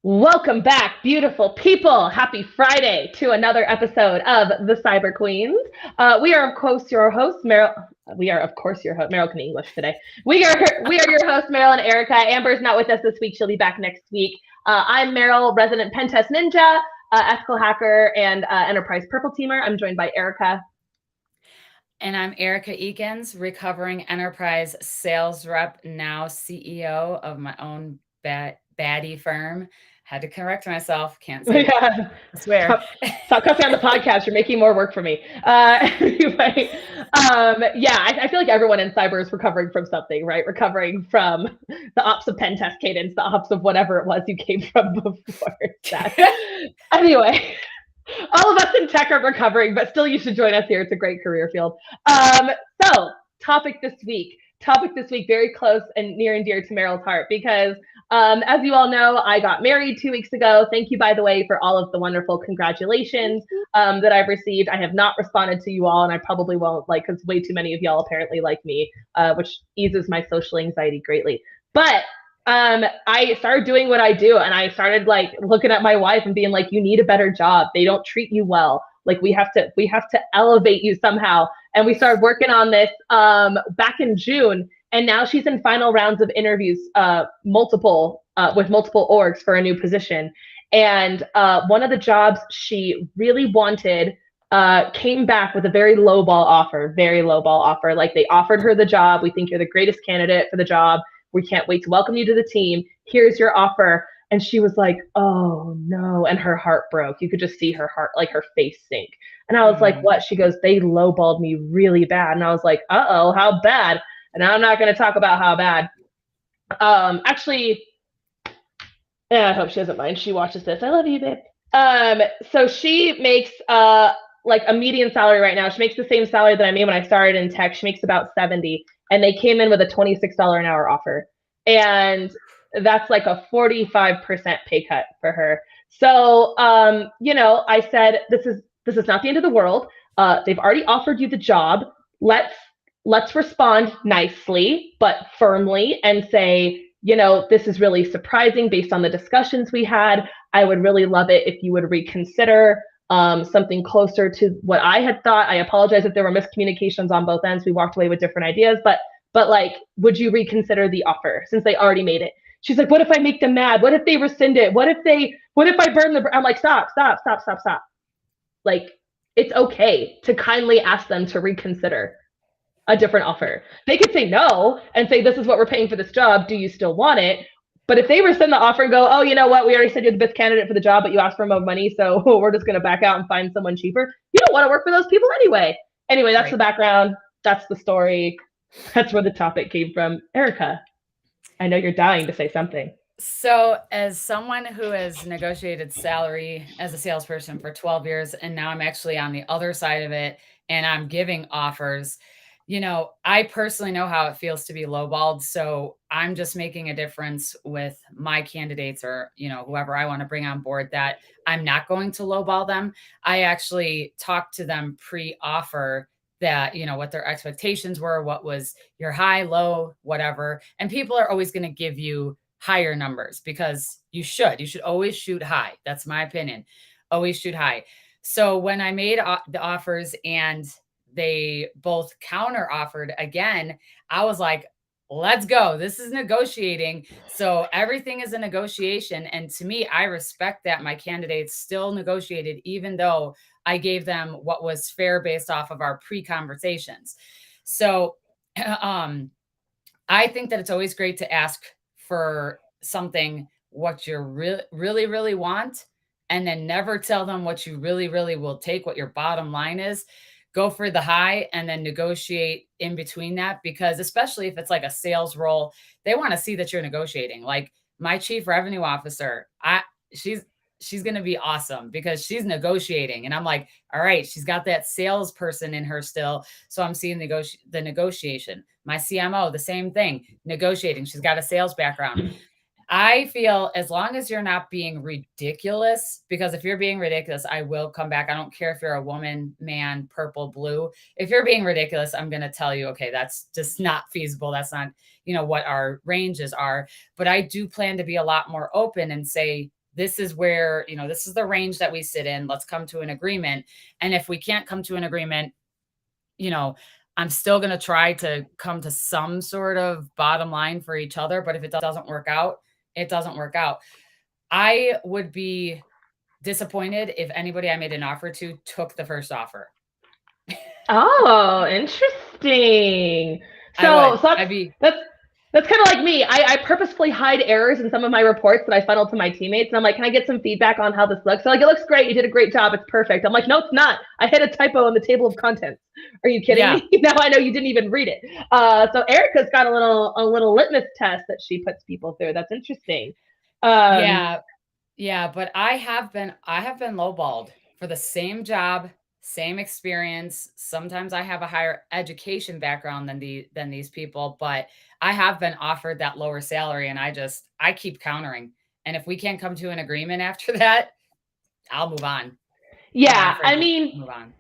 Welcome back, beautiful people. Happy Friday to another episode of the Cyber Queens. We are, of course, your hosts, Maril. We are, of course, your host. Maril can English today. We are your hosts, Maril and Erica. Amber's not with us this week. She'll be back next week. I'm Maril, resident Pentest Ninja, ethical hacker, and enterprise purple teamer. I'm joined by Erica. And I'm Erica Eakins, recovering enterprise sales rep, now CEO of my own baddie firm. Had to correct myself. Can't say Yeah. swear. Stop cussing on the podcast. You're making more work for me. Anyway, yeah, I feel like everyone in cyber is recovering from something, right? Recovering from the ops of pen test cadence, the ops of whatever it was you came from before that. Anyway, all of us in tech are recovering, but still you should join us here. It's a great career field. So topic this week, very close and near and dear to Maril's heart because as you all know, I got married 2 weeks ago. Thank you, by the way, for all of the wonderful congratulations that I've received. I have not responded to you all, and I probably won't, because way too many of y'all apparently like me, which eases my social anxiety greatly. But I started doing what I do, and I started looking at my wife and being like, "You need a better job. They don't treat you well. We have to elevate you somehow." And we started working on this back in June, and now she's in final rounds of interviews, multiple with multiple orgs for a new position. And one of the jobs she really wanted came back with a very lowball offer, very lowball offer. Like, they offered her the job. "We think you're the greatest candidate for the job. We can't wait to welcome you to the team. Here's your offer." And she was like, "Oh no." And her heart broke. You could just see her heart, her face sink. And I was like, "What?" She goes, "They lowballed me really bad." And I was like, "Uh-oh, how bad?" And I'm not going to talk about how bad. Actually, I hope she doesn't mind. She watches this. I love you, babe. So she makes a median salary right now. She makes the same salary that I made when I started in tech. She makes about 70, and they came in with a $26 an hour offer, and that's like a 45% pay cut for her. So I said, this is not the end of the world. They've already offered you the job. Let's respond nicely but firmly and say, "This is really surprising based on the discussions we had. I would really love it if you would reconsider something closer to what I had thought. I apologize if there were miscommunications on both ends. We walked away with different ideas, but would you reconsider the offer since they already made it?" She's like, "What if I make them mad? What if they rescind it? What if I burn the?" I'm like, "Stop. It's okay to kindly ask them to reconsider a different offer. They could say no and say, 'This is what we're paying for this job. Do you still want it?' But if they rescind the offer and go, 'Oh, you know what? We already said you're the best candidate for the job, but you asked for more money, so we're just going to back out and find someone cheaper,' you don't want to work for those people anyway." Anyway, that's the background. That's the story. That's where the topic came from. Erica, I know you're dying to say something. So, as someone who has negotiated salary as a salesperson for 12 years, and now I'm actually on the other side of it and I'm giving offers, I personally know how it feels to be lowballed. So, I'm just making a difference with my candidates or, whoever I want to bring on board, that I'm not going to lowball them. I actually talked to them pre-offer that, what their expectations were, what was your high, low, whatever. And people are always going to give you higher numbers because you should always shoot high. That's my opinion. Always shoot high. So when I made the offers and they both counter offered again, I was like, let's go. This is negotiating. So everything is a negotiation. And to me, I respect that my candidates still negotiated, even though I gave them what was fair based off of our pre-conversations. So I think that it's always great to ask for something what you really want, and then never tell them what you really will take, what your bottom line is. Go for the high and then negotiate in between that, because especially if it's like a sales role, they want to see that you're negotiating. Like my chief revenue officer, she's going to be awesome because she's negotiating. And I'm like, all right, she's got that salesperson in her still. So I'm seeing the negotiation. My CMO, the same thing, negotiating. She's got a sales background. I feel as long as you're not being ridiculous, because if you're being ridiculous, I will come back. I don't care if you're a woman, man, purple, blue. If you're being ridiculous, I'm going to tell you, okay, that's just not feasible. That's not, what our ranges are. But I do plan to be a lot more open and say, this is where, this is the range that we sit in. Let's come to an agreement. And if we can't come to an agreement, I'm still going to try to come to some sort of bottom line for each other. But if it doesn't work out, it doesn't work out. I would be disappointed if anybody I made an offer to took the first offer. Oh, interesting. That's kind of like me. I purposefully hide errors in some of my reports that I funnel to my teammates. And I'm like, can I get some feedback on how this looks? So like, it looks great. You did a great job. It's perfect. I'm like, no, it's not. I hit a typo in the table of contents. Are you kidding me? Now I know you didn't even read it. So Erica's got a little litmus test that she puts people through. That's interesting. Yeah, but I have been lowballed for the same job, same experience. Sometimes I have a higher education background than these people, but I have been offered that lower salary, and I keep countering. And if we can't come to an agreement after that, I'll move on. Yeah, I mean, move on.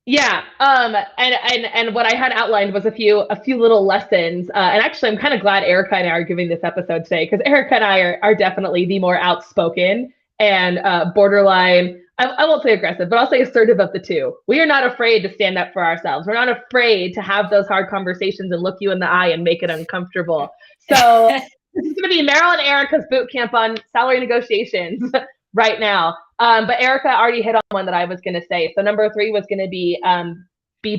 Yeah, and what I had outlined was a few little lessons. And actually, I'm kind of glad Erica and I are giving this episode today, because Erica and I are definitely the more outspoken and borderline. I won't say aggressive, but I'll say assertive of the two. We are not afraid to stand up for ourselves. We're not afraid to have those hard conversations and look you in the eye and make it uncomfortable. So this is going to be Maril and Erica's boot camp on salary negotiations right now. But Erica already hit on one that I was going to say. So number 3 was going to be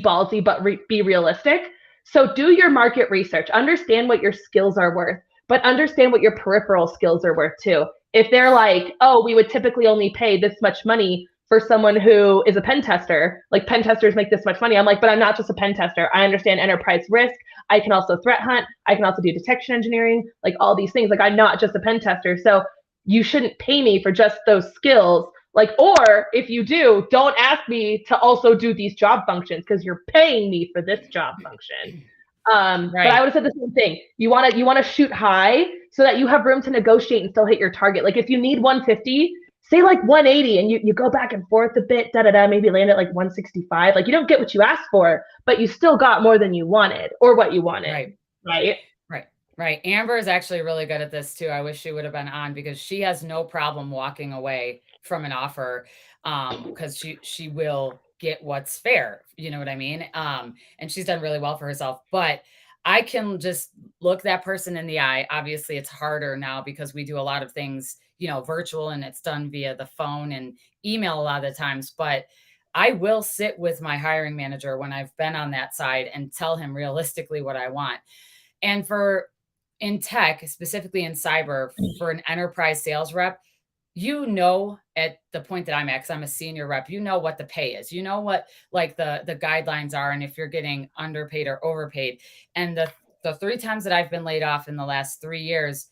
ballsy, but be realistic. So do your market research. Understand what your skills are worth, but understand what your peripheral skills are worth too. If they're like, oh, we would typically only pay this much money for someone who is a pen tester, like pen testers make this much money. I'm like, but I'm not just a pen tester. I understand enterprise risk. I can also threat hunt. I can also do detection engineering, like all these things. Like, I'm not just a pen tester. So you shouldn't pay me for just those skills. Like, or if you do, don't ask me to also do these job functions, because you're paying me for this job function. Right. But I would have said the same thing. You want to shoot high so that you have room to negotiate and still hit your target. Like, if you need 150, say like 180, and you go back and forth a bit, maybe land at like 165. Like, you don't get what you asked for, but you still got more than you wanted, or what you wanted. Right. Amber is actually really good at this too. I wish she would have been on, because she has no problem walking away from an offer, because she will get what's fair. You know what I mean? And she's done really well for herself. But I can just look that person in the eye. Obviously, it's harder now because we do a lot of things, virtual, and it's done via the phone and email a lot of the times. But I will sit with my hiring manager when I've been on that side and tell him realistically what I want. And in tech, specifically in cyber, for an enterprise sales rep, at the point that I'm at, because I'm a senior rep, what the pay is, what like the guidelines are, and if you're getting underpaid or overpaid. And the 3 times that I've been laid off in the last 3 years,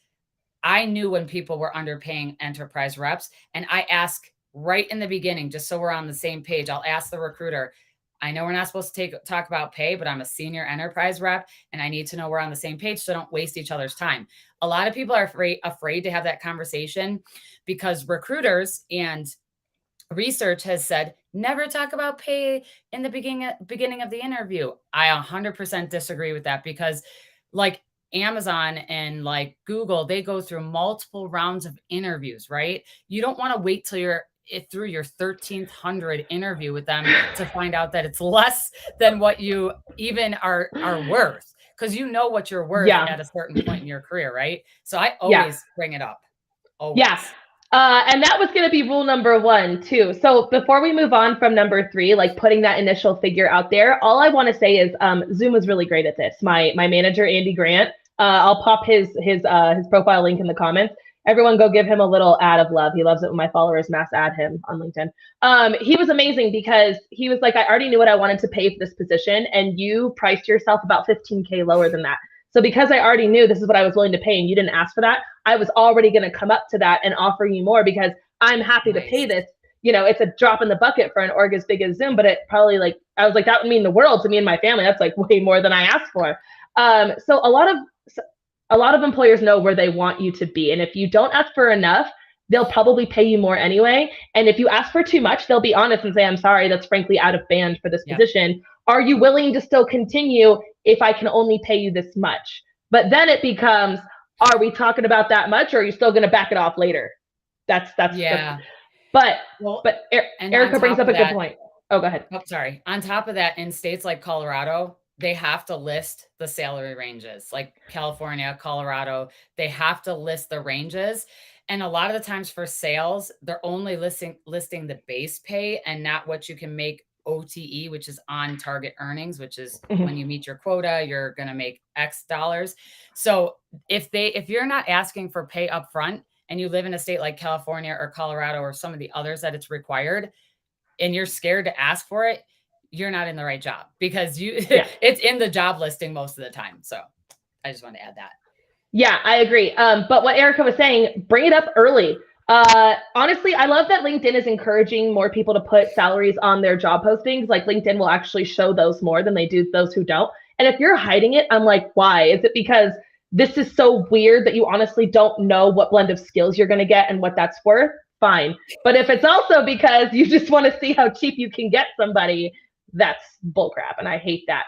I knew when people were underpaying enterprise reps. And I ask right in the beginning, just so we're on the same page, I'll ask the recruiter, I know we're not supposed to talk about pay, but I'm a senior enterprise rep, and I need to know we're on the same page so don't waste each other's time. A lot of people are afraid to have that conversation, because recruiters and research has said, never talk about pay in the beginning of the interview. I 100% disagree with that, because like Amazon and like Google, they go through multiple rounds of interviews, right? You don't want to wait till you're through your 1300 interview with them to find out that it's less than what you even are worth, because what you're worth at a certain point in your career, right? So I always bring it up. Always. Yeah. And that was going to be rule number 1 too. So before we move on from number 3, like putting that initial figure out there, all I want to say is Zoom was really great at this. My manager, Andy Grant, I'll pop his profile link in the comments. Everyone go give him a little ad of love. He loves it when my followers mass add him on LinkedIn. He was amazing, because he was like, I already knew what I wanted to pay for this position, and you priced yourself about 15K lower than that. So because I already knew this is what I was willing to pay and you didn't ask for that, I was already going to come up to that and offer you more, because I'm happy to pay this. It's a drop in the bucket for an org as big as Zoom, but it probably I was like, that would mean the world to me and my family. That's like way more than I asked for. So a lot of employers know where they want you to be. And if you don't ask for enough, they'll probably pay you more anyway. And if you ask for too much, they'll be honest and say, I'm sorry, that's frankly out of band for this position. Are you willing to still continue if I can only pay you this much? But then it becomes, are we talking about that much, or are you still going to back it off later? That's the, Yeah. but Well, but and on Erica brings top up of a good that, point. Oh, go ahead. oh, sorry. On top of that, in states like Colorado, they have to list the salary ranges. Like California, Colorado, they have to list the ranges. And a lot of the times for sales, they're only listing the base pay and not what you can make OTE, which is on target earnings, which is when you meet your quota, you're going to make X dollars. So if you're not asking for pay up front and you live in a state like California or Colorado or some of the others that it's required, and you're scared to ask for it, you're not in the right job because Yeah. it's in the job listing most of the time. So I just want to add that. Yeah, I agree. But what Erica was saying, bring it up early. Honestly, I love that LinkedIn is encouraging more people to put salaries on their job postings. Like LinkedIn will actually show those more than they do those who don't. And if you're hiding it, I'm like, why? Is it because this is so weird that you honestly don't know what blend of skills you're going to get and what that's worth? Fine. But if it's also because you just want to see how cheap you can get somebody, that's bullcrap. And I hate that.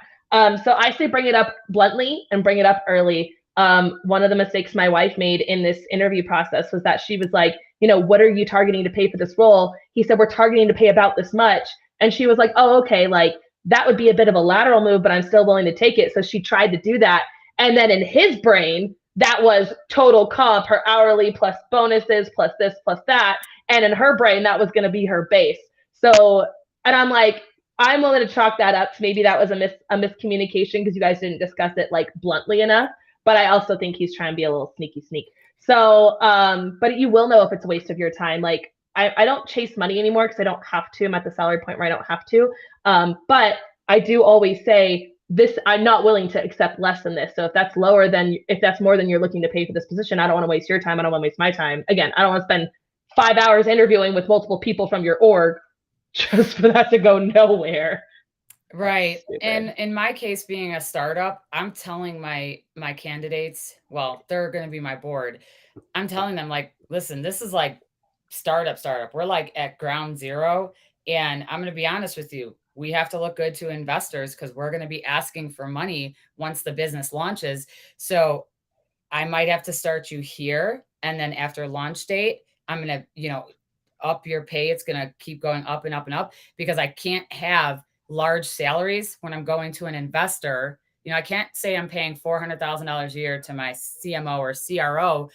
So I say bring it up bluntly and bring it up early. One of the mistakes my wife made in this interview process was that she was like, what are you targeting to pay for this role? He said, we're targeting to pay about this much. And she was like, oh, okay, like that would be a bit of a lateral move, but I'm still willing to take it. So she tried to do that. And then in his brain, that was total comp, her hourly plus bonuses, plus this, plus that. And in her brain, that was going to be her base. So, and I'm like, I'm willing to chalk that up to maybe that was a miscommunication because you guys didn't discuss it like bluntly enough. But I also think he's trying to be a little sneak. So, but you will know if it's a waste of your time. Like I don't chase money anymore because I don't have to. I'm at the salary point where I don't have to. But I do always say this, I'm not willing to accept less than this. So if that's more than you're looking to pay for this position, I don't want to waste your time. I don't want to waste my time. Again, I don't want to spend 5 hours interviewing with multiple people from your org just for that to go nowhere. Right. And in my case, being a startup, I'm telling my candidates, well, they're going to be my board. I'm telling them like, listen, this is like startup. We're like at ground zero. And I'm going to be honest with you. We have to look good to investors because we're going to be asking for money once the business launches. So I might have to start you here. And then after launch date, I'm going to, up your pay. It's going to keep going up and up and up because I can't have large salaries when I'm going to an investor. I can't say I'm paying $400,000 a year to my CMO or CRO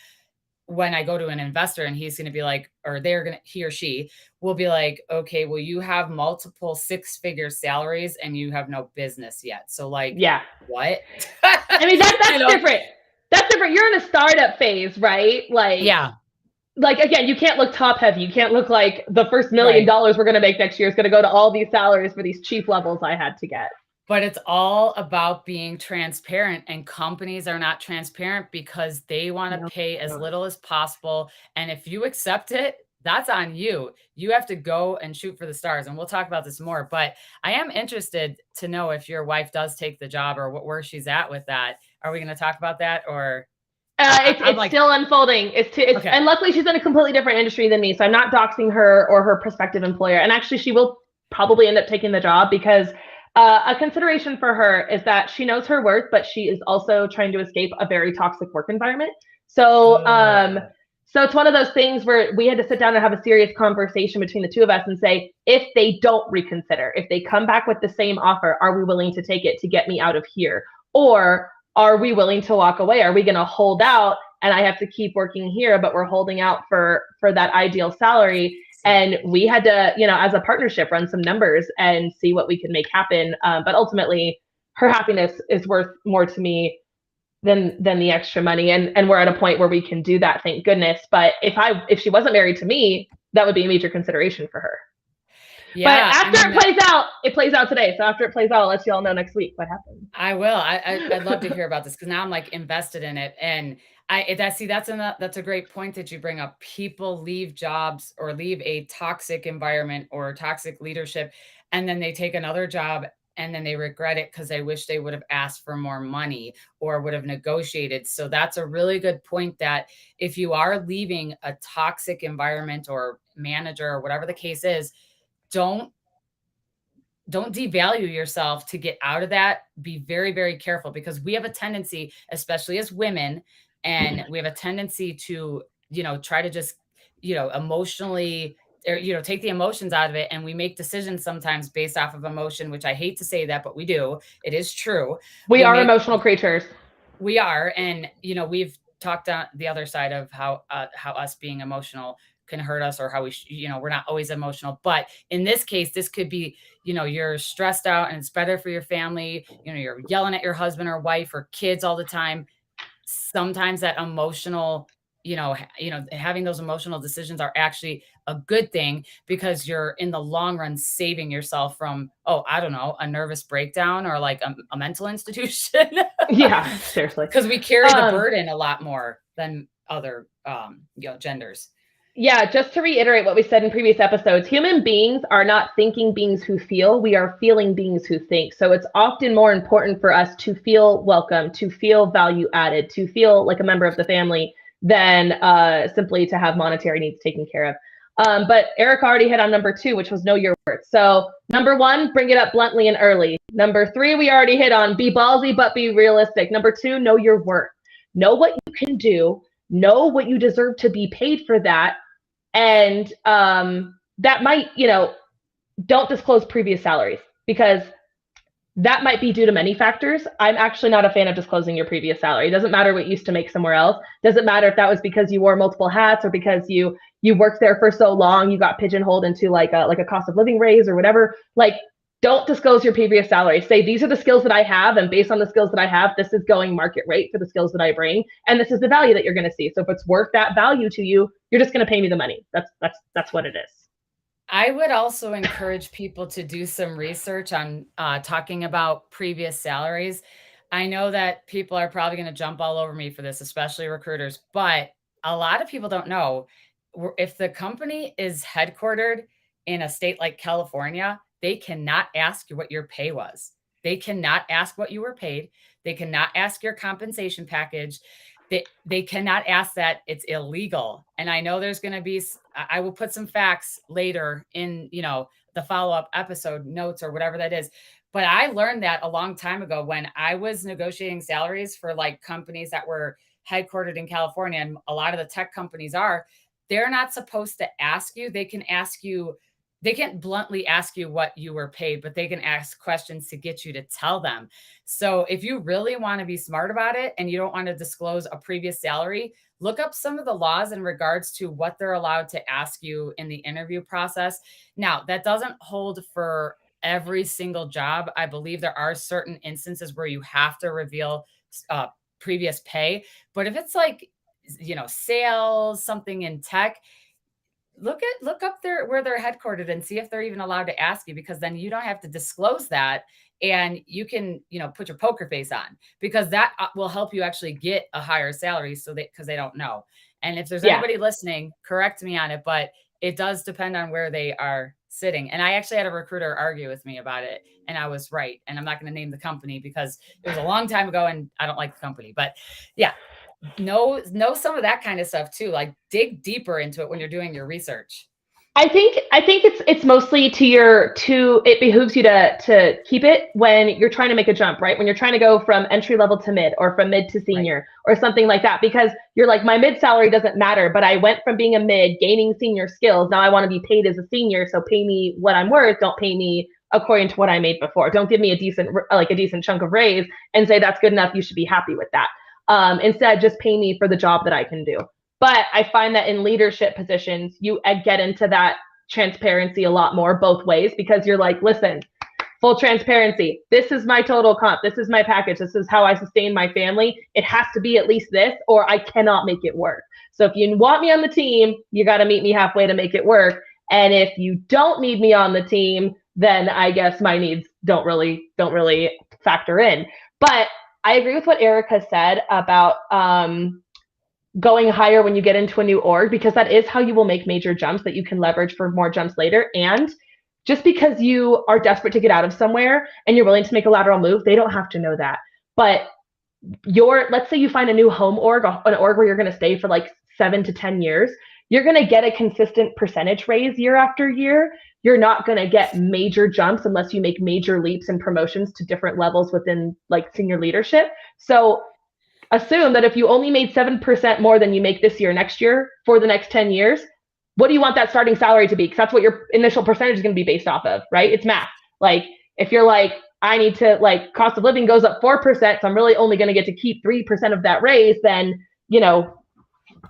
when I go to an investor and he's going to be like, or he or she will be like, okay, well, you have multiple 6-figure salaries and you have no business yet. So like, yeah, what? I mean, that's different. That's different. You're in a startup phase, right? Like, yeah. Like, again, you can't look top heavy. You can't look like the first $1 million we're going to make next year is going to go to all these salaries for these cheap levels I had to get. But it's all about being transparent, and companies are not transparent because they want to pay as little as possible. And if you accept it, that's on you. You have to go and shoot for the stars. And we'll talk about this more, but I am interested to know if your wife does take the job or where she's at with that. Are we going to talk about that or? It's like, still unfolding. Okay. And luckily she's in a completely different industry than me. So I'm not doxing her or her prospective employer. And actually she will probably end up taking the job because a consideration for her is that she knows her worth, but she is also trying to escape a very toxic work environment. So, so it's one of those things where we had to sit down and have a serious conversation between the two of us and say, if they don't reconsider, if they come back with the same offer, are we willing to take it to get me out of here? Or are we willing to walk away? Are we going to hold out and I have to keep working here, but we're holding out for that ideal salary? And we had to, as a partnership, run some numbers and see what we could make happen. But ultimately, her happiness is worth more to me than the extra money. And we're at a point where we can do that, thank goodness. But if she wasn't married to me, that would be a major consideration for her. Yeah, but after it plays out today. So after it plays out, I'll let you all know next week what happens. I will. I'd love to hear about this because now I'm like invested in it. And that's a great point that you bring up. People leave jobs or leave a toxic environment or toxic leadership, and then they take another job and then they regret it because they wish they would have asked for more money or would have negotiated. So that's a really good point that if you are leaving a toxic environment or manager or whatever the case is, don't devalue yourself to get out of that. Be very, very careful because we have a tendency, especially as women, and we have a tendency to, try to just emotionally, or, take the emotions out of it. And we make decisions sometimes based off of emotion, which I hate to say that, but we do. It is true. We are emotional creatures. We are. And, we've talked on the other side of how us being emotional can hurt us, or how we're not always emotional. But in this case, this could be, you're stressed out and it's better for your family. You're yelling at your husband or wife or kids all the time. Sometimes that emotional, having those emotional decisions are actually a good thing, because you're in the long run saving yourself from, I don't know, a nervous breakdown, or like a mental institution. Yeah, seriously. Because we carry the burden a lot more than other, genders. Yeah, just to reiterate what we said in previous episodes, human beings are not thinking beings who feel. We are feeling beings who think. So it's often more important for us to feel welcome, to feel value added, to feel like a member of the family, than simply to have monetary needs taken care of. But Eric already hit on number 2, which was know your worth. So number 1, bring it up bluntly and early. Number 3, we already hit on, be ballsy, but be realistic. Number 2, know your worth. Know what you can do. Know what you deserve to be paid for that. And that might, don't disclose previous salaries, because that might be due to many factors. I'm actually not a fan of disclosing your previous salary. It doesn't matter what you used to make somewhere else. Doesn't matter if that was because you wore multiple hats, or because you worked there for so long, you got pigeonholed into like a cost of living raise or whatever. Like, don't disclose your previous salary. Say, these are the skills that I have, and based on the skills that I have, this is going market rate for the skills that I bring, and this is the value that you're going to see. So if it's worth that value to you, you're just going to pay me the money. That's what it is. I would also encourage people to do some research on talking about previous salaries. I know that people are probably going to jump all over me for this, especially recruiters, but a lot of people don't know, if the company is headquartered in a state like California, they cannot ask you what your pay was. They cannot ask what you were paid. They cannot ask your compensation package. They cannot ask that. It's illegal. And I know there's going to be, I will put some facts later in, the follow-up episode notes or whatever that is. But I learned that a long time ago when I was negotiating salaries for like companies that were headquartered in California. And a lot of the tech companies they're not supposed to ask you. They can't bluntly ask you what you were paid, but they can ask questions to get you to tell them. So if you really want to be smart about it and you don't want to disclose a previous salary, look up some of the laws in regards to what they're allowed to ask you in the interview process. Now, that doesn't hold for every single job. I believe there are certain instances where you have to reveal previous pay. But if it's like, sales, something in tech, look up where they're headquartered and see if they're even allowed to ask you, because then you don't have to disclose that, and you can, put your poker face on, because that will help you actually get a higher salary. So because they don't know. And if there's anybody listening, correct me on it, but it does depend on where they are sitting. And I actually had a recruiter argue with me about it, and I was right. And I'm not going to name the company because it was a long time ago and I don't like the company, but yeah. Know some of that kind of stuff too. Like, dig deeper into it when you're doing your research. I think it's mostly it behooves you to keep it when you're trying to make a jump, right? When you're trying to go from entry level to mid, or from mid to senior, right, or something like that, because you're like, my mid salary doesn't matter, but I went from being a mid, gaining senior skills. Now I want to be paid as a senior. So pay me what I'm worth. Don't pay me according to what I made before. Don't give me a decent chunk of raise and say that's good enough. You should be happy with that. Instead, just pay me for the job that I can do. But I find that in leadership positions, you get into that transparency a lot more both ways, because you're like, listen, full transparency. This is my total comp. This is my package. This is how I sustain my family. It has to be at least this, or I cannot make it work. So if you want me on the team, you got to meet me halfway to make it work. And if you don't need me on the team, then I guess my needs don't really factor in. But I agree with what Eric has said about going higher when you get into a new org, because that is how you will make major jumps that you can leverage for more jumps later. And just because you are desperate to get out of somewhere and you're willing to make a lateral move, they don't have to know that. But let's say you find a new home org, an org where you're going to stay for like 7 to 10 years, you're going to get a consistent percentage raise year after year. You're not going to get major jumps unless you make major leaps and promotions to different levels within like senior leadership. So assume that if you only made 7% more than you make this year, next year, for the next 10 years, what do you want that starting salary to be? Because that's what your initial percentage is going to be based off of, right? It's math. Like if you're like, I need to like cost of living goes up 4%, so I'm really only going to get to keep 3% of that raise, then,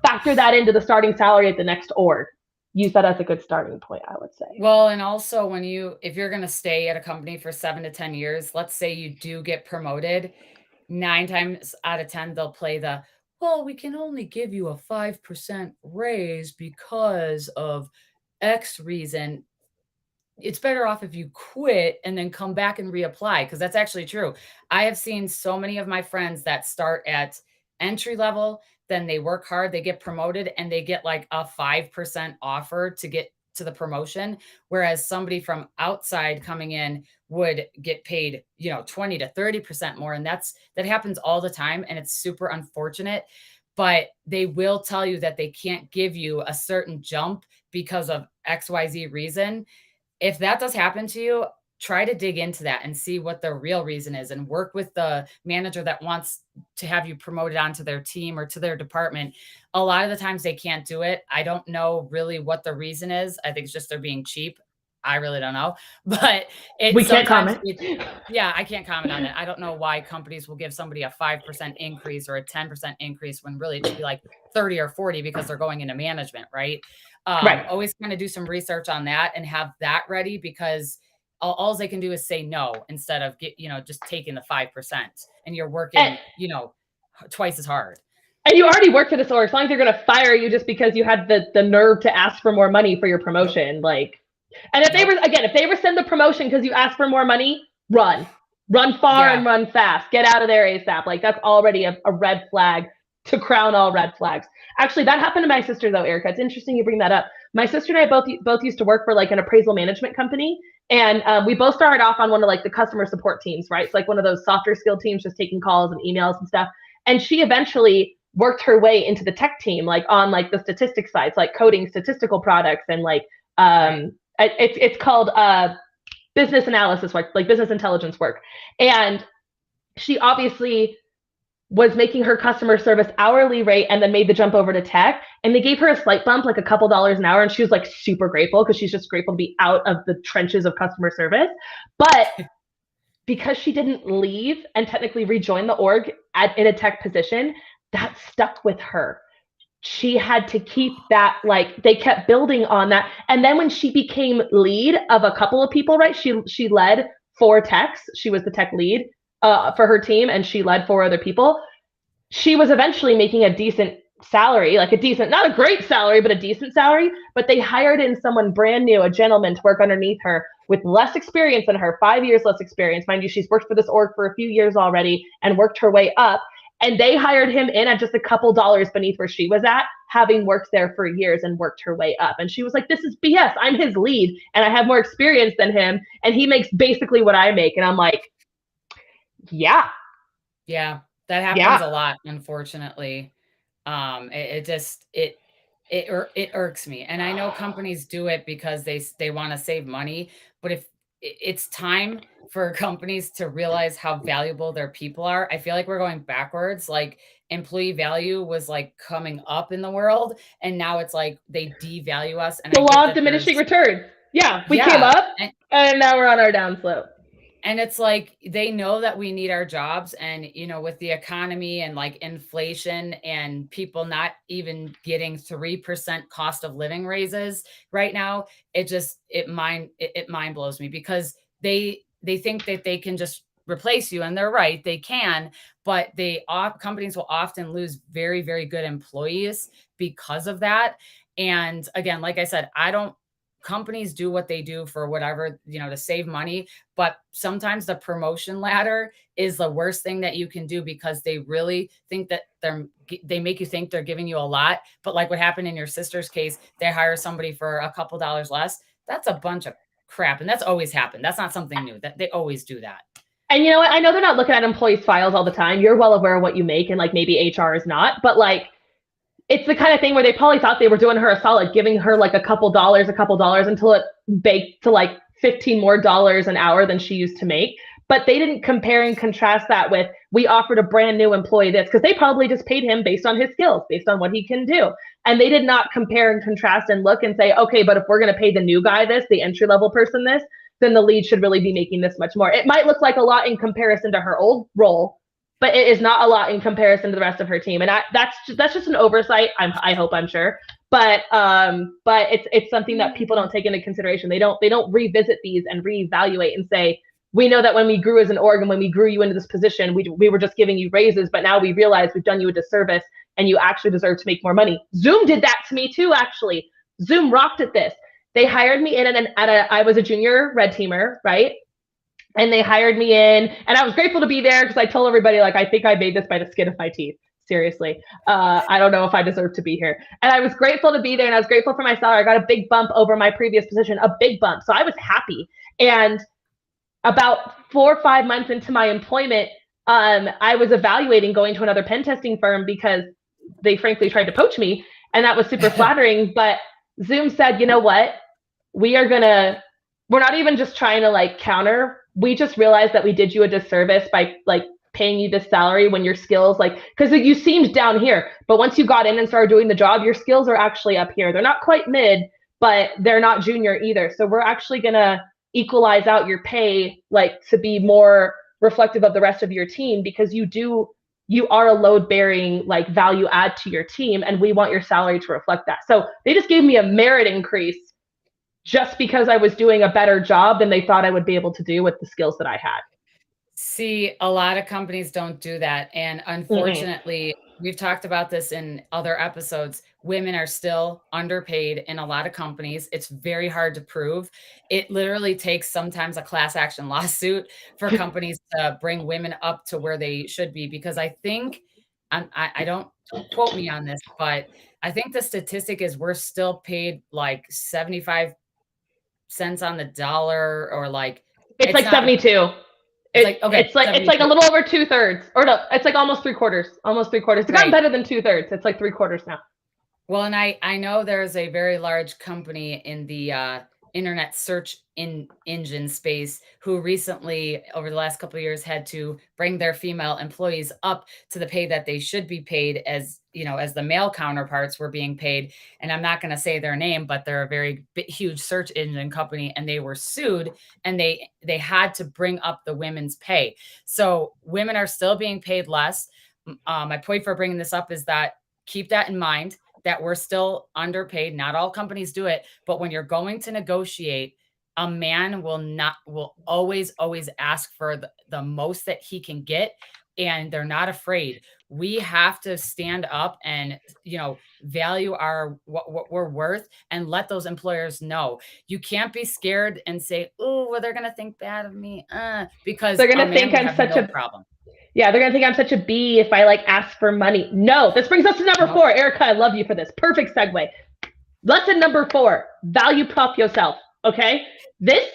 factor that into the starting salary at the next org. Use that as a good starting point, I would say. Well, and also if you're going to stay at a company for 7 to 10 years, let's say you do get promoted, 9 times out of 10, they'll play well, we can only give you a 5% raise because of X reason. It's better off if you quit and then come back and reapply, because that's actually true. I have seen so many of my friends that start at entry level, then they work hard, they get promoted, and they get like a 5% offer to get to the promotion, whereas somebody from outside coming in would get paid 20 to 30% more. And that happens all the time, and it's super unfortunate. But they will tell you that they can't give you a certain jump because of XYZ reason. If that does happen to you, try to dig into that and see what the real reason is, and work with the manager that wants to have you promoted onto their team or to their department. A lot of the times they can't do it. I don't know really what the reason is. I think it's just they're being cheap. I really don't know, but we can't comment. Yeah, I can't comment on it. I don't know why companies will give somebody a 5% increase or a 10% increase when really it should be like 30 or 40 because they're going into management, right? Right. Always kind of do some research on that and have that ready, because all they can do is say no instead of just taking the 5%, and you're working, twice as hard. And you already work for this org. As long as they're going to fire you just because you had the nerve to ask for more money for your promotion, and if they rescind the promotion because you asked for more money, run far and run fast, get out of there ASAP. Like that's already a red flag to crown all red flags. Actually, that happened to my sister though, Erica. It's interesting you bring that up. My sister and I both used to work for like an appraisal management company. And we both started off on one of like the customer support teams, right? It's like one of those softer skill teams, just taking calls and emails and stuff. And she eventually worked her way into the tech team, like on like the statistics sides, like coding statistical products and like it's called business analysis work, like business intelligence work. And she obviously was making her customer service hourly rate and then made the jump over to tech. And they gave her a slight bump, like a couple dollars an hour. And she was like super grateful because she's just grateful to be out of the trenches of customer service. But because she didn't leave and technically rejoin the org in a tech position, that stuck with her. She had to keep that, like they kept building on that. And then when she became lead of a couple of people, right? She led 4 techs. She was the tech lead for her team, and she led 4 other people. She was eventually making a decent salary, like not a great salary, but a decent salary. But they hired in someone brand new, a gentleman, to work underneath her with less experience than her, 5 years less experience. Mind you, she's worked for this org for a few years already and worked her way up. And they hired him in at just a couple dollars beneath where she was at, having worked there for years and worked her way up. And she was like, this is BS. I'm his lead and I have more experience than him. And he makes basically what I make. And I'm like, yeah. Yeah, that happens a lot, unfortunately. It irks me. And I know companies do it because they want to save money. But if it's time for companies to realize how valuable their people are, I feel like we're going backwards. Like employee value was like coming up in the world, and now it's like they devalue us. And the law of diminishing returns. Yeah, we came up and now we're on our downslope. And it's like they know that we need our jobs, and with the economy and like inflation and people not even getting 3% cost of living raises right now, it mind blows me, because they think that they can just replace you, and they're right, they can, but companies will often lose very, very good employees because of that. And again, like I said, companies do what they do for whatever, to save money. But sometimes the promotion ladder is the worst thing that you can do, because they really think that they make you think they're giving you a lot. But like what happened in your sister's case, they hire somebody for a couple dollars less. That's a bunch of crap. And that's always happened. That's not something new. That they always do that. And you know what? I know they're not looking at employees' files all the time. You're well aware of what you make, and like maybe HR is not, but like, it's the kind of thing where they probably thought they were doing her a solid, giving her like a couple dollars until it baked to like $15 more an hour than she used to make. But they didn't compare and contrast that with, we offered a brand new employee this, because they probably just paid him based on his skills, based on what he can do. And they did not compare and contrast and look and say, okay, but if we're going to pay the new guy this, the entry level person this, then the lead should really be making this much more. It might look like a lot in comparison to her old role, but it is not a lot in comparison to the rest of her team. And that's just an oversight. I hope, I'm sure. But it's something that people don't take into consideration. They don't revisit these and reevaluate and say, we know that when we grew as an org and when we grew you into this position, we were just giving you raises, but now we realize we've done you a disservice and you actually deserve to make more money. Zoom did that to me too, actually. Zoom rocked at this. They hired me in I was a junior red teamer, right? And they hired me in, and I was grateful to be there because I told everybody, like, I think I made this by the skin of my teeth. Seriously. I don't know if I deserve to be here. And I was grateful to be there, and I was grateful for my salary. I got a big bump over my previous position, a big bump. So I was happy. And about 4 or 5 months into my employment, I was evaluating going to another pen testing firm because they frankly tried to poach me. And that was super flattering. But Zoom said, you know what? We're not even just trying to like counter. We just realized that we did you a disservice by like paying you this salary when your skills, like, because you seemed down here, but once you got in and started doing the job, your skills are actually up here. They're not quite mid, but they're not junior either. So we're actually going to equalize out your pay, like, to be more reflective of the rest of your team, because you are a load bearing, like, value add to your team, and we want your salary to reflect that. So they just gave me a merit increase just because I was doing a better job than they thought I would be able to do with the skills that I had. See, a lot of companies don't do that. And unfortunately, we've talked about this in other episodes. Women are still underpaid in a lot of companies. It's very hard to prove. It literally takes sometimes a class action lawsuit for companies to bring women up to where they should be. Because I think, I don't quote me on this, but I think the statistic is we're still paid like 75 cents on the dollar, or like it's like 72. It's like a little over 2/3, or no, it's like almost 3/4. It's gotten better than 2/3. It's like 3/4 now. Well, and I know there's a very large company in the internet search engine space who recently, over the last couple of years, had to bring their female employees up to the pay that they should be paid, as you know, as the male counterparts were being paid. And I'm not going to say their name, but they're a very huge search engine company, and they were sued, and they had to bring up the women's pay. So women are still being paid less. My point for bringing this up is that keep that in mind, that we're still underpaid. Not all companies do it, but when you're going to negotiate, a man will always ask for the most that he can get, and they're not afraid. We have to stand up and, you know, value what we're worth, and let those employers know. You can't be scared and say, "Oh, well, they're gonna think bad of me," because they're gonna think I'm such a problem. Yeah, they're going to think I'm such a bee if I, like, ask for money. No, this brings us to number 4. Erica, I love you for this. Perfect segue. Lesson number 4, value prop yourself, okay? This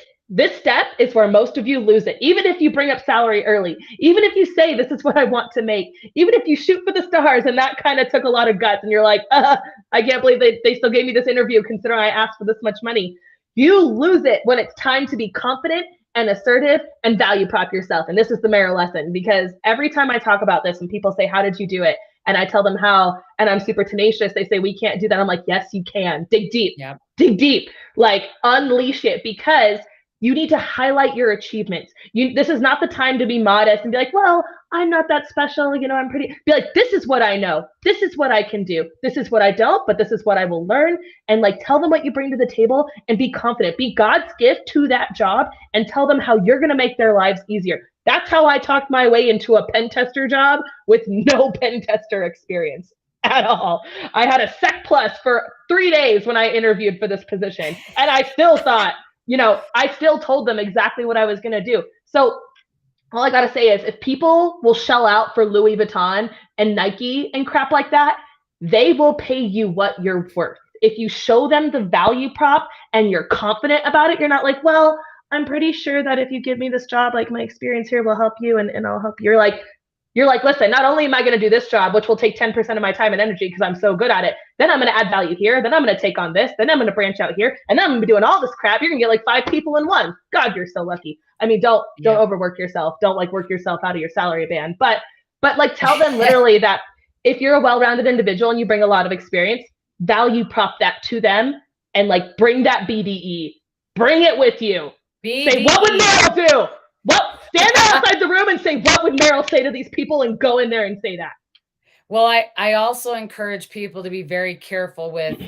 step is where most of you lose it. Even if you bring up salary early, even if you say, this is what I want to make, even if you shoot for the stars, and that kind of took a lot of guts, and you're like, I can't believe they still gave me this interview considering I asked for this much money. You lose it when it's time to be confident and assertive and value prop yourself. And this is the Maril lesson, because every time I talk about this and people say, how did you do it? And I tell them how, and I'm super tenacious. They say, we can't do that. I'm like, yes, you can. Dig deep, dig deep, like unleash it, because you need to highlight your achievements. This is not the time to be modest and be like, well, I'm not that special. You know, I'm pretty. Be like, this is what I know. This is what I can do. This is what I don't, but this is what I will learn. And like, tell them what you bring to the table and be confident. Be God's gift to that job, and tell them how you're going to make their lives easier. That's how I talked my way into a pen tester job with no pen tester experience at all. I had a Sec Plus for 3 days when I interviewed for this position, and I still thought, you know, I still told them exactly what I was going to do. So all I got to say is, if people will shell out for Louis Vuitton and Nike and crap like that, they will pay you what you're worth. If you show them the value prop and you're confident about it, you're not like, well, I'm pretty sure that if you give me this job, like, my experience here will help you, and I'll help you. You're like, listen, not only am I going to do this job, which will take 10% of my time and energy because I'm so good at it, then I'm going to add value here, then I'm going to take on this, then I'm going to branch out here, and then I'm going to be doing all this crap. You're going to get like 5 people in one. God, you're so lucky. I mean, don't overwork yourself. Don't like work yourself out of your salary band. But like, tell them literally that if you're a well-rounded individual and you bring a lot of experience, value prop that to them and like bring that BDE, bring it with you. BDE. Say, what would Maril do? What? Stand outside the room and say, what would Maril say to these people, and go in there and say that. Well, I also encourage people to be very careful with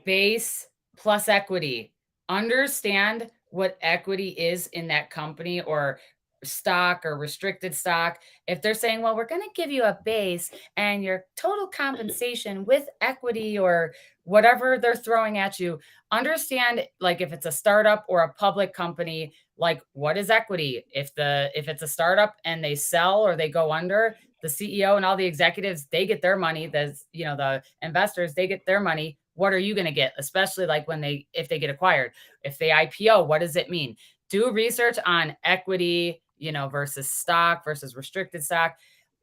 base plus equity. Understand what equity is in that company or stock or restricted stock. If they're saying, well, we're going to give you a base and your total compensation with equity or whatever they're throwing at you, understand, like, if it's a startup or a public company, like, what is equity? If it's a startup and they sell or they go under, the CEO and all the executives, they get their money. The investors, they get their money. What are you going to get? Especially like if they get acquired, if they IPO, what does it mean? Do research on equity, versus stock versus restricted stock.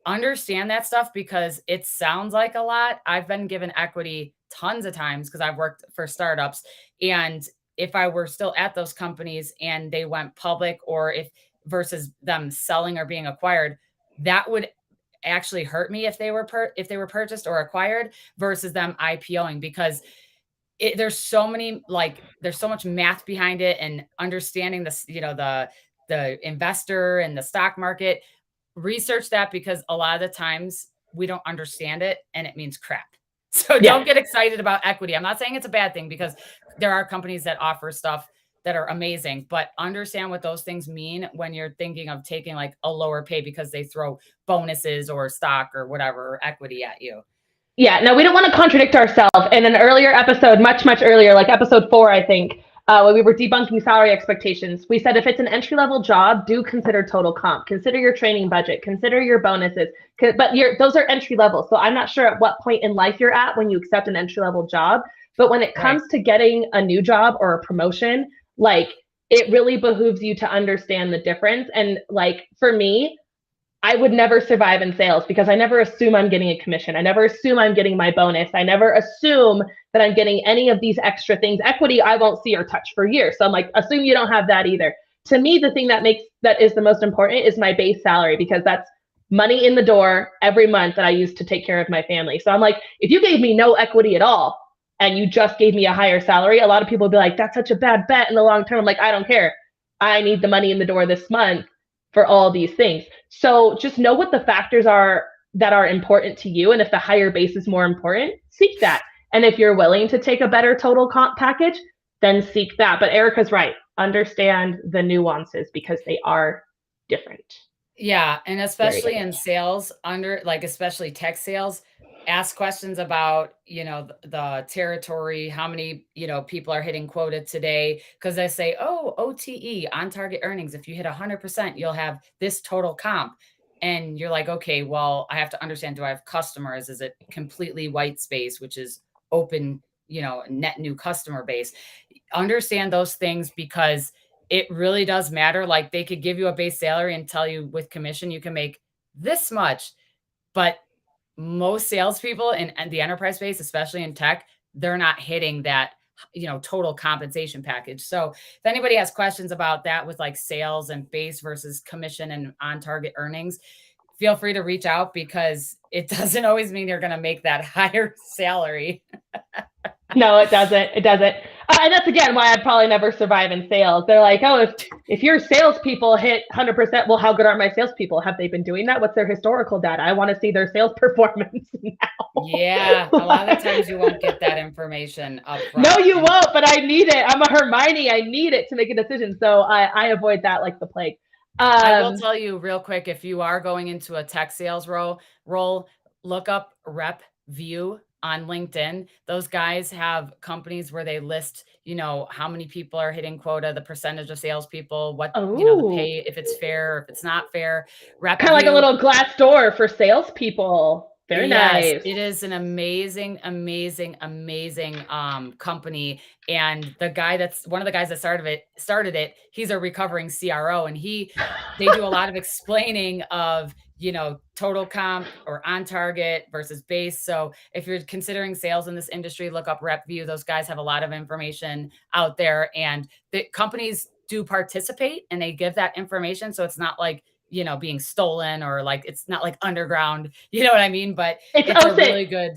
Understand that stuff because it sounds like a lot. I've been given equity tons of times because I've worked for startups. And if I were still at those companies and they went public, or if versus them selling or being acquired, that would actually hurt me if they were purchased or acquired versus them IPOing, because there's so much math behind it, and understanding this, the investor and the stock market. Research that, because a lot of the times we don't understand it and it means crap. So don't get excited about equity. I'm not saying it's a bad thing, because there are companies that offer stuff that are amazing, but understand what those things mean when you're thinking of taking like a lower pay because they throw bonuses or stock or whatever, or equity at you. Yeah, no, we don't want to contradict ourselves. In an earlier episode, much earlier, like episode 4, I think, when we were debunking salary expectations, we said if it's an entry-level job, do consider total comp, consider your training budget, consider your bonuses, but those are entry level. So I'm not sure at what point in life you're at when you accept an entry-level job, but when it comes to getting a new job or a promotion, like, it really behooves you to understand the difference. And like, for me, I would never survive in sales because I never assume I'm getting a commission. I never assume I'm getting my bonus. I never assume that I'm getting any of these extra things. Equity, I won't see or touch for years. So I'm like, assume you don't have that either. To me, the thing that is the most important is my base salary, because that's money in the door every month that I use to take care of my family. So I'm like, if you gave me no equity at all and you just gave me a higher salary, a lot of people would be like, that's such a bad bet in the long term. I'm like, I don't care. I need the money in the door this month for all these things. So just know what the factors are that are important to you. And if the higher base is more important, seek that. And if you're willing to take a better total comp package, then seek that. But Erica's right. Understand the nuances because they are different. Yeah. And especially in sales, especially tech sales, ask questions about, the territory, how many, people are hitting quota today. Cause they say, oh, OTE, on target earnings. If you hit 100%, you'll have this total comp. And you're like, okay, well, I have to understand, do I have customers? Is it completely white space, which is open, net new customer base? Understand those things, because it really does matter. Like, they could give you a base salary and tell you with commission, you can make this much, but most salespeople in the enterprise space, especially in tech, they're not hitting that, total compensation package. So if anybody has questions about that with like sales and base versus commission and on target earnings, feel free to reach out, because it doesn't always mean you're going to make that higher salary. No, it doesn't. It doesn't. And that's, again, why I'd probably never survive in sales. They're like, oh, if your salespeople hit 100%, well, how good are my salespeople? Have they been doing that? What's their historical data? I want to see their sales performance now. Yeah, a lot of the times you won't get that information up front. No, you won't, but I need it. I'm a Hermione. I need it to make a decision. So I avoid that like the plague. I will tell you real quick, if you are going into a tech sales role, look up Rep View on LinkedIn. Those guys have companies where they list, how many people are hitting quota, the percentage of salespeople, what, the pay, if it's fair, or if it's not fair. Kind of like a little glass door for salespeople. Very nice. It is an amazing, amazing, amazing company. And one of the guys that started it, he's a recovering CRO, and they do a lot of explaining of, total comp or on target versus base. So if you're considering sales in this industry, look up RepView. Those guys have a lot of information out there, and the companies do participate and they give that information. So it's not like, being stolen, or like, it's not like underground, you know what I mean? But it's a really good.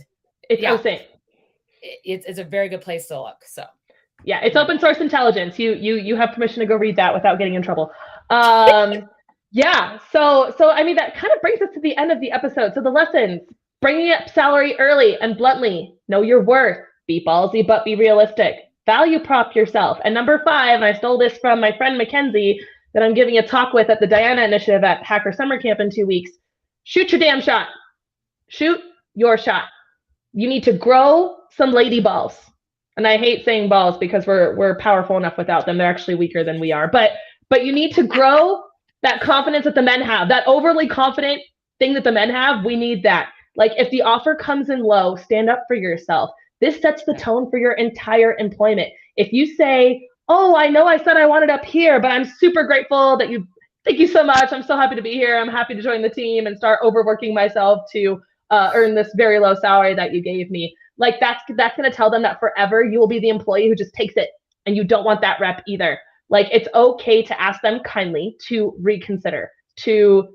It's OSINT. it's a very good place to look. So yeah, it's open source intelligence. You have permission to go read that without getting in trouble. Yeah. So I mean that kind of brings us to the end of the episode. So the lessons: bringing up salary early and bluntly. Know your worth. Be ballsy but be realistic. Value prop yourself. And number 5, and I stole this from my friend Mackenzie that I'm giving a talk with at the Diana Initiative at Hacker Summer Camp in 2 weeks. Shoot your damn shot. Shoot your shot. You need to grow some lady balls. And I hate saying balls because we're powerful enough without them. They're actually weaker than we are. But you need to grow that confidence that the men have. That overly confident thing that the men have, we need that. Like if the offer comes in low, stand up for yourself. This sets the tone for your entire employment. If you say, "Oh, I know I said I wanted up here, but I'm super grateful that you thank you so much. I'm so happy to be here. I'm happy to join the team," and start overworking myself to earn this very low salary that you gave me. Like that's going to tell them that forever you will be the employee who just takes it, and you don't want that rep either. Like it's okay to ask them kindly to reconsider, to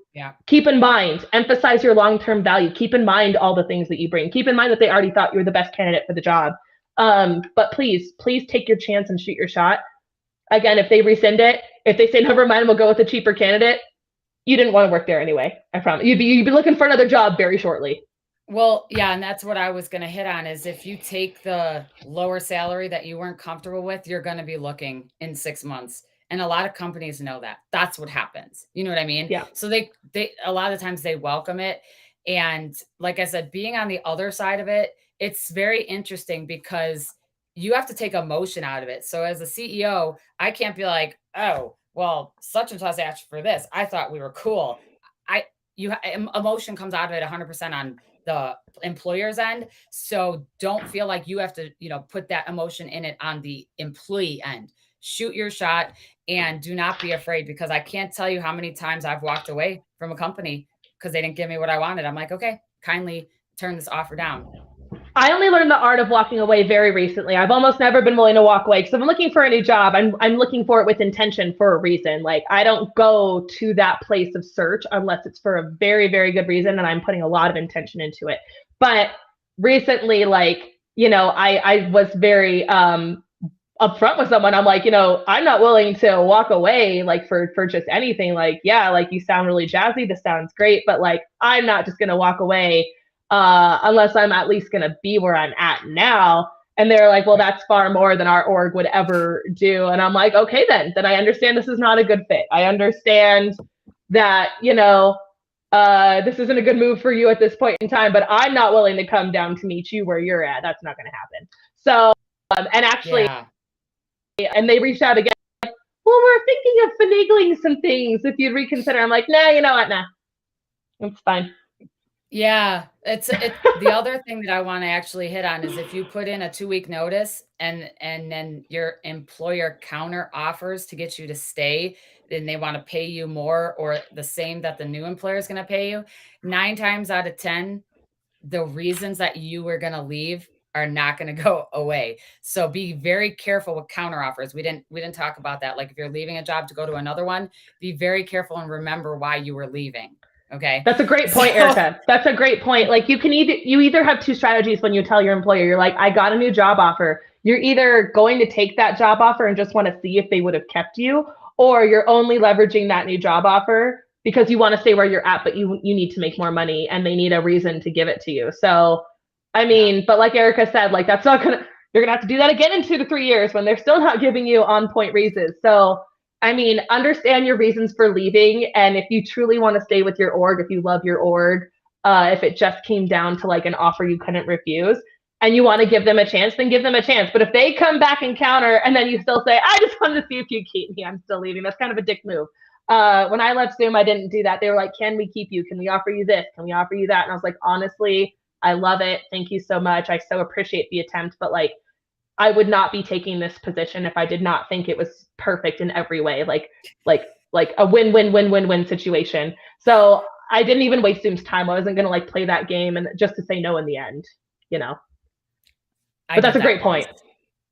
keep in mind, emphasize your long-term value. Keep in mind all the things that you bring. Keep in mind that they already thought you were the best candidate for the job. But please take your chance and shoot your shot. Again, if they rescind it, if they say never mind, we'll go with a cheaper candidate, you didn't want to work there anyway. I promise. You'd be looking for another job very shortly. Well, yeah, and that's what I was going to hit on is if you take the lower salary that you weren't comfortable with, you're going to be looking in 6 months. And a lot of companies know that. That's what happens. You know what I mean? Yeah. So they a lot of times they welcome it. And like I said, being on the other side of it, it's very interesting because you have to take emotion out of it. So as a CEO, I can't be like, "Oh, well, such and such asked for this. I thought we were cool." Emotion comes out of it 100% on the employer's end. So don't feel like you have to, put that emotion in it on the employee end. Shoot your shot and do not be afraid, because I can't tell you how many times I've walked away from a company because they didn't give me what I wanted. I'm like, okay, kindly turn this offer down. I only learned the art of walking away very recently. I've almost never been willing to walk away because if I'm looking for a new job, I'm looking for it with intention for a reason. Like I don't go to that place of search unless it's for a very, very good reason and I'm putting a lot of intention into it. But recently, I was very upfront with someone. I'm like, I'm not willing to walk away like for just anything. Like, yeah, like you sound really jazzy. This sounds great, but like I'm not just gonna walk away unless I'm at least going to be where I'm at now. And they're like, well, that's far more than our org would ever do. And I'm like, okay, then I understand this is not a good fit. I understand that, this isn't a good move for you at this point in time, but I'm not willing to come down to meet you where you're at. That's not going to happen. So, and actually, and they reached out again, like, well, we're thinking of finagling some things if you'd reconsider. I'm like, nah, you know what? Nah, it's fine. Yeah, it's the other thing that I want to actually hit on is if you put in a 2-week notice and then your employer counter offers to get you to stay, then they want to pay you more or the same that the new employer is going to pay you. 9 times out of 10, the reasons that you were going to leave are not going to go away. So be very careful with counter offers. We didn't talk about that. Like if you're leaving a job to go to another one, be very careful and remember why you were leaving. Okay. That's a great point, Erica. That's a great point. Like you either have 2 strategies when you tell your employer, you're like, I got a new job offer. You're either going to take that job offer and just want to see if they would have kept you, or you're only leveraging that new job offer because you want to stay where you're at, but you need to make more money and they need a reason to give it to you. So, I mean, but like Erica said, like you're going to have to do that again in 2 to 3 years when they're still not giving you on point reasons. So, I mean, understand your reasons for leaving. And if you truly want to stay with your org, if you love your org, if it just came down to like an offer you couldn't refuse and you want to give them a chance, then give them a chance. But if they come back and counter and then you still say, I just wanted to see if you keep me, I'm still leaving. That's kind of a dick move. When I left Zoom, I didn't do that. They were like, can we keep you? Can we offer you this? Can we offer you that? And I was like, honestly, I love it. Thank you so much. I so appreciate the attempt. But like, I would not be taking this position if I did not think it was perfect in every way, like a win-win-win-win-win situation. So I didn't even waste Zoom's time. I wasn't going to like play that game and just to say no in the end, But that's a great point.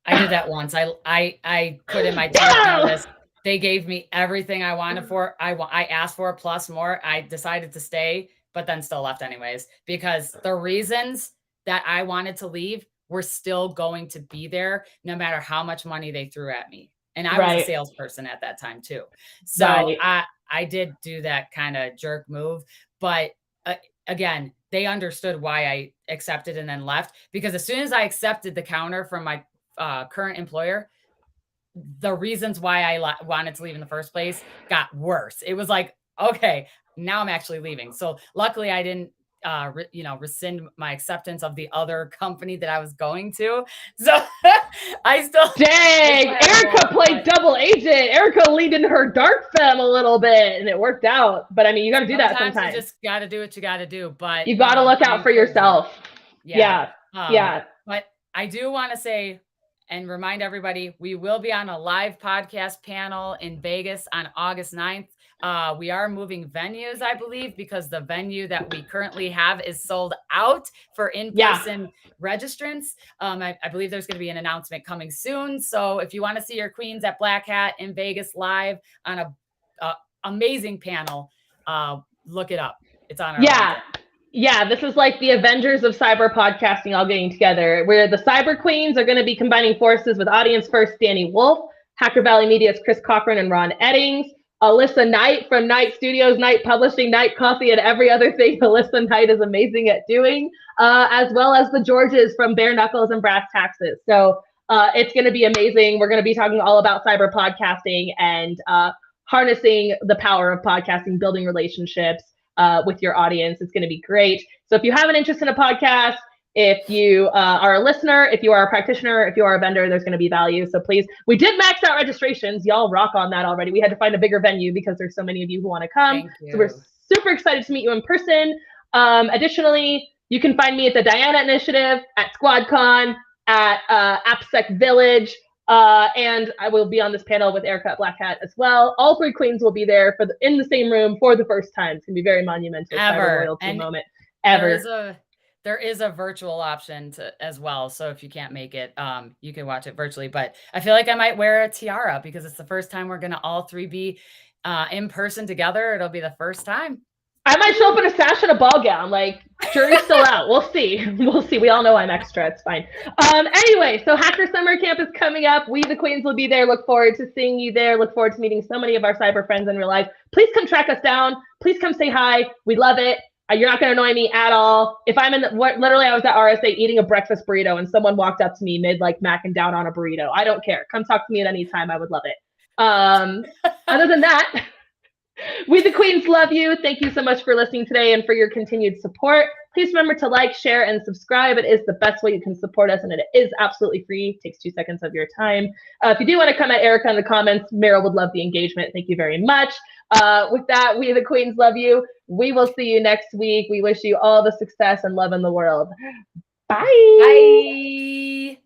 I did that once. I put in my 2-week notice. They gave me everything I wanted for. I asked for plus more. I decided to stay, but then still left anyways because the reasons that I wanted to leave were still going to be there no matter how much money they threw at me. And I was Right. a salesperson at that time too. So Right. I did do that kind of jerk move, but again, they understood why I accepted and then left, because as soon as I accepted the counter from my current employer, the reasons why I wanted to leave in the first place got worse. It was like, okay, now I'm actually leaving. So luckily I didn't, rescind my acceptance of the other company that I was going to. So I still Dang, had a Erica role, played double agent. Erica leaned in her dark femme a little bit, and it worked out. But I mean, you got to do that sometimes you sometimes. just got to do what you got to do. But You got to look I out for encourage you. yourself. Yeah. Yeah. Yeah. But I do want to say and remind everybody, we will be on a live podcast panel in Vegas on August 9th. We are moving venues, I believe, because the venue that we currently have is sold out for in-person registrants. I believe there's going to be an announcement coming soon. So if you want to see your queens at Black Hat in Vegas live on a amazing panel, look it up. It's on our LinkedIn. Yeah, this is like the Avengers of cyber podcasting all getting together, where the cyber queens are going to be combining forces with Audience First Danny Wolf, Hacker Valley Media's Chris Cochran and Ron Eddings, Alyssa Knight from Knight Studios, Knight Publishing, Knight Coffee, and every other thing Alyssa Knight is amazing at doing, as well as the Georges from Bare Knuckles and Brass Taxes. So it's going to be amazing. We're going to be talking all about cyber podcasting and harnessing the power of podcasting, building relationships with your audience. It's going to be great. So if you have an interest in a podcast, if you are a listener, if you are a practitioner, if you are a vendor, there's going to be value. So please, we did max out registrations. Y'all rock on that already. We had to find a bigger venue because there's so many of you who want to come. Thank you. So we're super excited to meet you in person. Additionally, you can find me at the Diana Initiative, at SquadCon, at AppSec Village. And I will be on this panel with Erica at Black Hat as well. All three queens will be there in the same room for the first time. It's gonna be very monumental cyber royalty moment ever. There is a virtual option as well. So if you can't make it, you can watch it virtually. But I feel like I might wear a tiara because it's the first time we're gonna all three be in person together. It'll be the first time. I might show up in a sash and a ball gown. Like, jury's still out. We'll see. We'll see. We all know I'm extra. It's fine. Anyway, so Hacker Summer Camp is coming up. We, the Queens, will be there. Look forward to seeing you there. Look forward to meeting so many of our cyber friends in real life. Please come track us down. Please come say hi. We love it. You're not going to annoy me at all. If I'm literally, I was at RSA eating a breakfast burrito and someone walked up to me mid like macking down on a burrito. I don't care. Come talk to me at any time. I would love it. Other than that, we the Queens love you. Thank you so much for listening today and for your continued support. Please remember to like, share, and subscribe. It is the best way you can support us, and it is absolutely free. It takes 2 seconds of your time. If you do want to come at Erica in the comments, Maril would love the engagement. Thank you very much. With that, we the Queens love you. We will see you next week. We wish you all the success and love in the world. Bye. Bye.